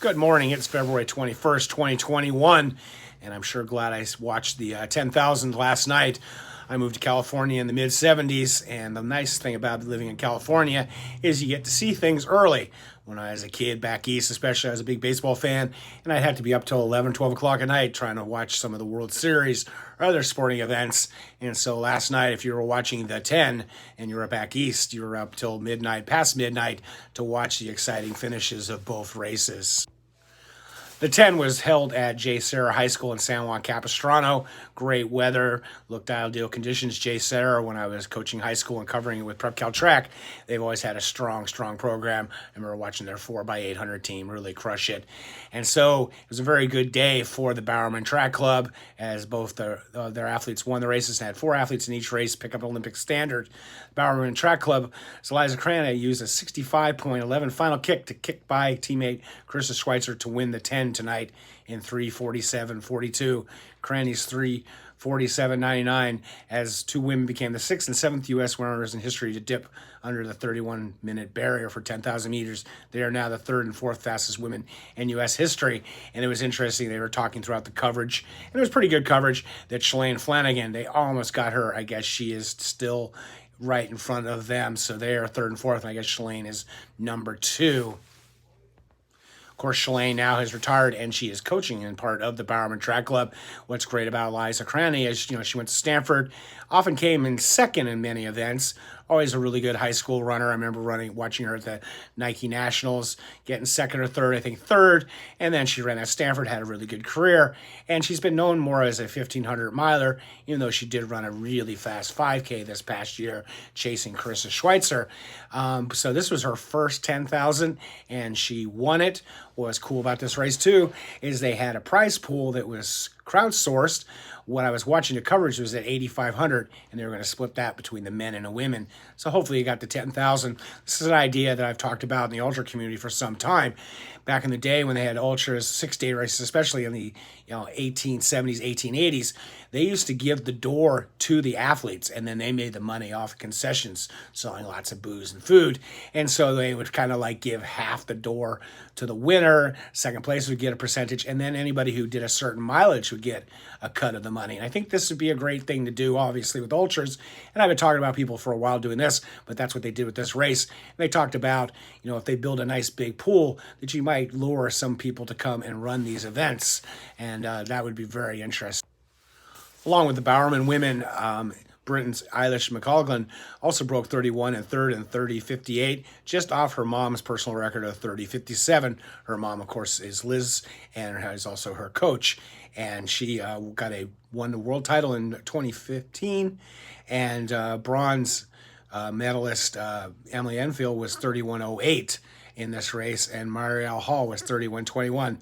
Good morning. It's February 21st, 2021, and I'm sure glad I watched the 10,000 last night. I moved to California in the mid-'70s, and the nice thing about living in California is you get to see things early. When I was a kid back east, especially, I was a big baseball fan, and I'd have to be up till 11, 12 o'clock at night trying to watch some of the World Series or other sporting events. And so last night, if you were watching the 10 and you were back east, you were up till midnight, past midnight, to watch the exciting finishes of both races. The 10 was held at JSerra High School in San Juan Capistrano. Great weather, looked ideal conditions. JSerra, when I was coaching high school and covering it with Prep Cal Track, they've always had a strong program. I remember watching their 4x800 team really crush it. And so it was a very good day for the Bowerman Track Club, as both their athletes won the races and had 4 athletes in each race pick up Olympic standard. Bowerman Track Club, Eliza Cranny used a 65.11 final kick to kick by teammate Karissa Schweizer to win the 10 tonight in 3:47.42. Cranny's 3:47.99, as 2 women became the 6th and 7th U.S. runners in history to dip under the 31-minute barrier for 10,000 meters. They are now the 3rd and 4th fastest women in U.S. history. And it was interesting. They were talking throughout the coverage, and it was pretty good coverage, that Shalane Flanagan, they almost got her. I guess she is still right in front of them. So they are 3rd and 4th, and I guess Shalane is number 2. Of course, Shalane now has retired, and she is coaching in part of the Bowerman Track Club. What's great about Eliza Cranny is, she went to Stanford, often came in second in many events. Always a really good high school runner. I remember watching her at the Nike Nationals, getting second or third, I think third. And then she ran at Stanford, had a really good career. And she's been known more as a 1,500 miler, even though she did run a really fast 5K this past year, chasing Karissa Schweizer. So this was her first 10,000, and she won it. What's cool about this race, too, is they had a prize pool that was crowdsourced. When I was watching the coverage, it was at 8,500, and they were going to split that between the men and the women. So hopefully you got the 10,000. This is an idea that I've talked about in the ultra community for some time. Back in the day when they had ultras, 6-day races, especially in the 1870s, 1880s, they used to give the door to the athletes, and then they made the money off concessions, selling lots of booze and food. And so they would kind of like give half the door to the winner. Second place would get a percentage, and then anybody who did a certain mileage would get a cut of the money. And I think this would be a great thing to do, obviously, with ultras. And I've been talking about people for a while doing this, but that's what they did with this race. And they talked about, if they build a nice big pool, that you might lure some people to come and run these events. And that would be very interesting. Along with the Bowerman women, Britain's Eilish McColgan also broke 31 and 3rd and 30.58, just off her mom's personal record of 30.57. Her mom, of course, is Liz, and is also her coach. And she won the world title in 2015, and bronze medalist Emily Enfield was 31.08 in this race, and Marielle Hall was 31.21.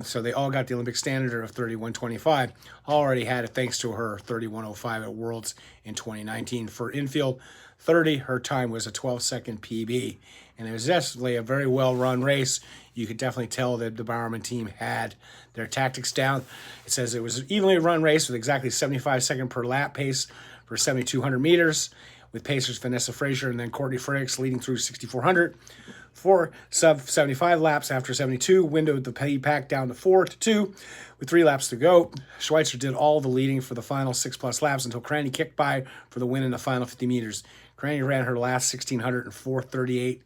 So they all got the Olympic standard of 31.25. Hall already had it thanks to her 31.05 at Worlds in 2019. For Enfield 30, her time was a 12-second PB. And it was definitely a very well-run race. You could definitely tell that the Bowerman team had their tactics down. It says it was an evenly run race with exactly 75-second per lap pace for 7,200 meters, with pacers Vanessa Frazier and then Courtney Fredericks leading through 6,400. 4 sub-75 laps after 72, windowed the pack down to 4-2 with 3 laps to go. Schweitzer did all the leading for the final 6+ laps until Cranny kicked by for the win in the final 50 meters. Cranny ran her last 1,600 in 4:38,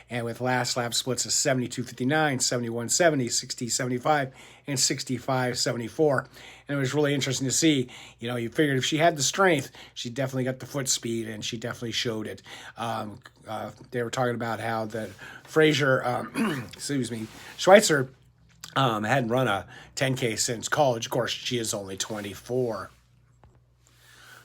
and with last lap splits of 72.59, 71.70, 60.75, and 65.74. And it was really interesting to see. You figured if she had the strength, she definitely got the foot speed, and she definitely showed it. They were talking about how that Frazier, Schweitzer hadn't run a 10K since college. Of course, she is only 24.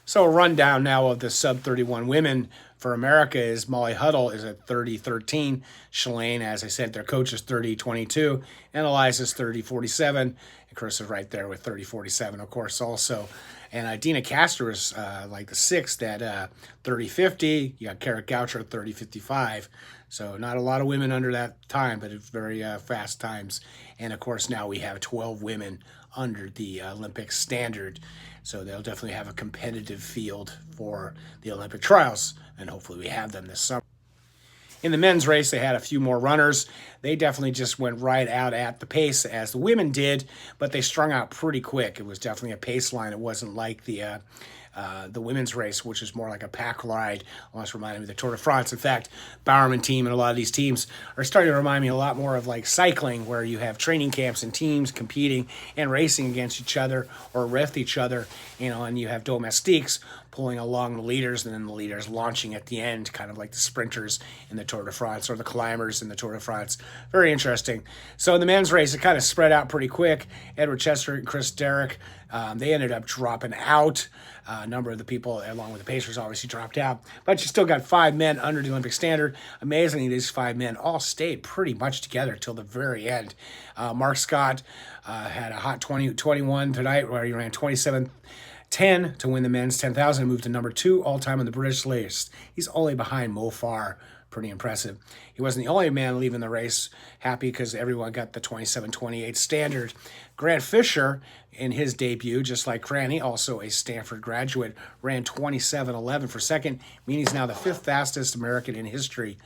So a rundown now of the sub-31 women for America is Molly Huddle is at 30.13. Shalane, as I said, their coach is 30.22. And Eliza's 30.47. And Karissa's right there with 30.47, of course, also. And Dina Castor is like the 6th at 30.50. You got Kara Goucher at 30.55. So not a lot of women under that time, but it's very fast times. And, of course, now we have 12 women under the Olympic standard. So they'll definitely have a competitive field for the Olympic trials, and hopefully we have them this summer. In the men's race, they had a few more runners. They definitely just went right out at the pace as the women did, but they strung out pretty quick. It was definitely a pace line. It wasn't like the women's race, which is more like a pack ride, almost reminded me of the Tour de France. In fact, Bowerman team and a lot of these teams are starting to remind me a lot more of like cycling, where you have training camps and teams competing and racing against each other or with each other, and you have domestiques pulling along the leaders, and then the leaders launching at the end, kind of like the sprinters in the Tour de France or the climbers in the Tour de France. Very interesting. So in the men's race, it kind of spread out pretty quick. Edward Chester and Chris Derrick, they ended up dropping out. A number of the people, along with the Pacers, obviously dropped out. But you still got 5 men under the Olympic standard. Amazingly, these 5 men all stayed pretty much together till the very end. Marc Scott had a hot 20-21 tonight, where he ran 27:10 to win the men's 10,000 and moved to number 2 all-time on the British list. He's only behind Mo Farah. Pretty impressive. He wasn't the only man leaving the race happy, because everyone got the 27:28 standard. Grant Fisher, in his debut, just like Cranny, also a Stanford graduate, ran 27:11 for second, meaning he's now the 5th fastest American in history.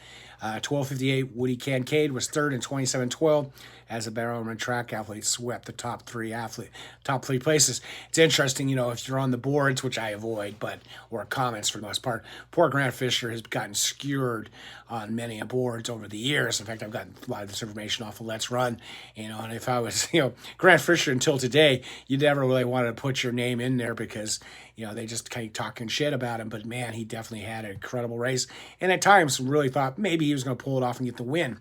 12:58, Woody Kincaid was third in 27:12 as a Bowerman track athlete swept the top three places. It's interesting, if you're on the boards, which I avoid, or comments for the most part, poor Grant Fisher has gotten skewered on many boards over the years. In fact, I've gotten a lot of this information off of Let's Run, and if I was, Grant Fisher until today, you never really wanted to put your name in there, because they just kind of talking shit about him. But man, he definitely had an incredible race, and at times really thought maybe he was going to pull it off and get the win.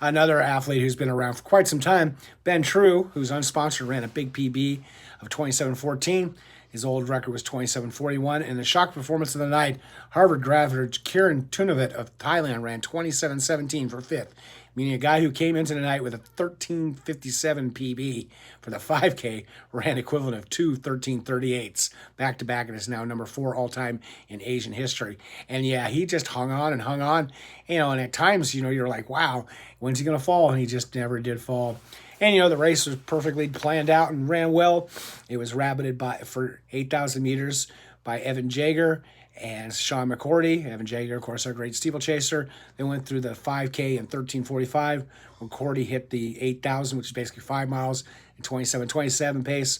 Another athlete who's been around for quite some time, Ben True, who's unsponsored, ran a big PB of 27:14. His old record was 27:41. And the shock performance of the night, Harvard graduate Kieran Tunavat of Thailand ran 27:17 for 5th, meaning a guy who came into the night with a 13:57 PB for the 5K ran equivalent of 2 13:38s back-to-back, and is now number 4 all-time in Asian history. And yeah, he just hung on, and at times, you're like, wow, when's he going to fall? And he just never did fall. And, the race was perfectly planned out and ran well. It was rabbited for 8,000 meters by Evan Jager and Sean McCourty. Evan Jager, of course, our great steeplechaser. They went through the 5K in 13:45. McCourty hit the 8,000, which is basically 5 miles, in 27:27 pace.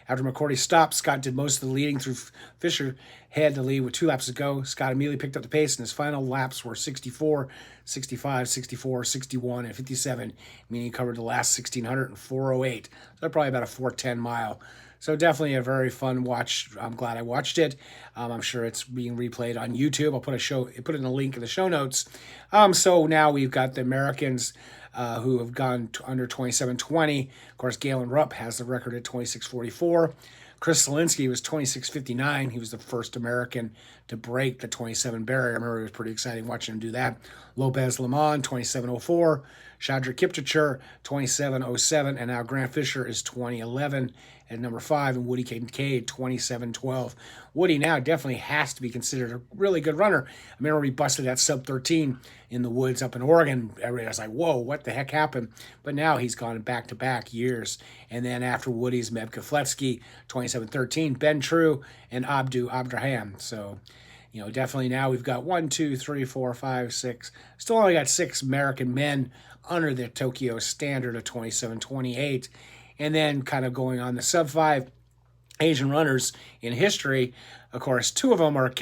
After McCourty stopped, Scott did most of the leading through Fisher. Had the lead with 2 laps to go. Scott immediately picked up the pace, and his final laps were 64, 65, 64, 61, and 57, meaning he covered the last 1,600 in 4:08. So probably about a 4:10 mile. So definitely a very fun watch. I'm glad I watched it. I'm sure it's being replayed on YouTube. I'll put it in a link in the show notes. So now we've got the Americans who have gone under 27:20. Of course, Galen Rupp has the record at 26:44. Chris Zielinski was 26:59. He was the first American to break the 27 barrier. I remember it was pretty exciting watching him do that. Lopez Lemon, 27:04. Shadra Kipchirchur, 27:07. And now Grant Fisher is 20:11 at number 5. And Woody Kincaid, 27:12. Woody now definitely has to be considered a really good runner. I remember he busted that sub-13 in the woods up in Oregon. Everybody was like, whoa, what the heck happened? But now he's gone back-to-back years. And then after Woody's Meb Kefletsky, 27:13, Ben True, and Abdu Abdraham. So, definitely now we've got 1, 2, 3, 4, 5, 6. Still only got 6 American men under the Tokyo standard of 27:28. And then kind of going on the sub-5 Asian runners in history, of course, 2 of them are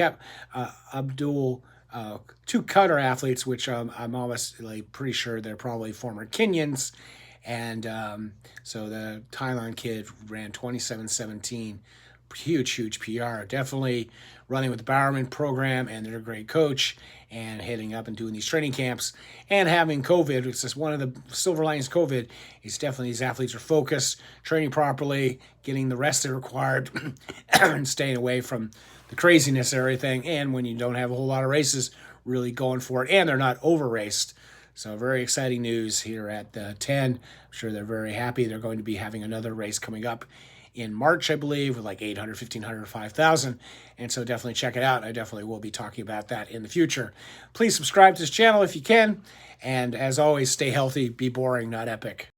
Abdul, 2 cutter athletes, which I'm almost pretty sure they're probably former Kenyans. And so the Thailand kid ran 27:17. Huge PR. Definitely running with the Bowerman program, and they're a great coach, and heading up and doing these training camps and having COVID. It's just one of the silver linings of COVID. It's definitely these athletes are focused, training properly, getting the rest they're required, and staying away from the craziness and everything. And when you don't have a whole lot of races, really going for it, and they're not over-raced. So very exciting news here at the 10. I'm sure they're very happy. They're going to be having another race coming up in March, I believe, with like 800, 1,500, 5,000. And so definitely check it out. I definitely will be talking about that in the future. Please subscribe to this channel if you can. And as always, stay healthy, be boring, not epic.